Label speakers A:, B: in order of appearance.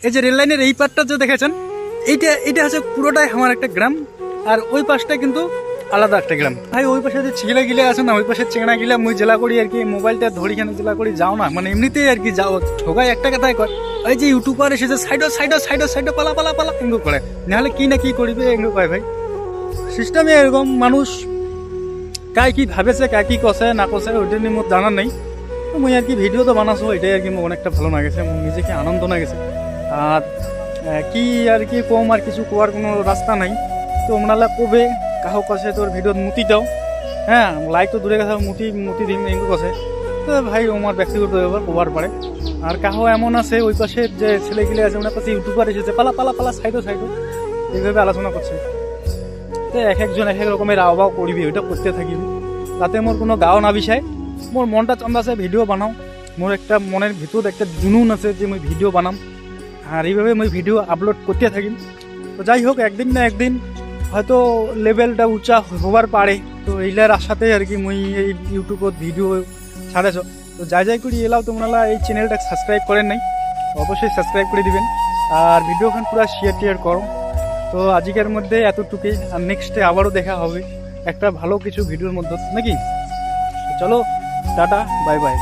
A: এই যে রেল লাইনের এই পার্টটা যে দেখেছেন, এইটা হচ্ছে পুরোটাই আমার একটা গ্রাম, আর ওই পাশটা কিন্তু আলাদা একটা গ্রাম। ভাই ওই পাশে যে ছিগড়া গিলে আছে না, ওই পাশে চেংড়া গিলা মুই জেলা করি আর কি, মোবাইলটা ধরি কেন জেলা করি যাও না, মানে এমনিতেই আর কি যাও ঠোকাই একটা কথাই কয়, ওই যে ইউটিউবার এসে যে সাইডো পালা পালা পালা এগুলো করে, নাহলে কি না কি করিবে এগুলো কয়। ভাই সিস্টেমে এরকম, মানুষ কায় কি ভাবেছে, কায় কি কষে না কষে ওইটা নিয়ে মোট জানার নেই। তো মুই আর কি ভিডিও তো বানাছো, এটাই আর কি মোক অনেকটা ভালো লাগেছে, মোক নিজেকে আনন্দ লাগেছে। আর কি আর কি কম, আর কিছু কোয়ার কোনো রাস্তা নাই। তো ওমনালা কবে কাহো কাছে তোর ভিডিওত মুতি দাও, হ্যাঁ লাইক তো দূরে কথা মুতি দিম এগুলো কাছে। তো ভাই আমার ব্যক্তিগত ব্যাপার কবার পারে। আর কাহো এমন আছে ওই পাশে যে ছেলেগুলি আছে ওনার কাছে ইউটিউবার এসেছে পালা পালা পালা সাইডো এইভাবে আলোচনা করছে। তো এক একজন এক এক রকমের আহ্বাও করবি, ওইটা করতে থাকিবি, তাতে মোর কোনো গাও না বিষয়। মোর মনটা চন্দ আছে ভিডিও বানাও, মোর একটা মনের ভিতর একটা জুনুন আছে যে মুই ভিডিও বানাম, আর এইভাবে মুই ভিডিও আপলোড করতে থাকিম। তো যাই হোক, একদিন না একদিন হয়তো লেভেলটা উঁচা হবার পারে। তো এইলার আশাতে আর কি মুই এই ইউটিউবত ভিডিও ছাড়েছ। তো যাই করি এলাও তোমরা এই চ্যানেলটা সাবস্ক্রাইব করেন নাই, অবশ্যই সাবস্ক্রাইব করে দিবেন, আর ভিডিওখান পুরো শেয়ার করো। তো আজকের মধ্যে এতটুকুই, আর নেক্সটে আবারও দেখা হবে একটা ভালো কিছু ভিডিওর মধ্যে নাকি। চলো টাটা, বাই বাই।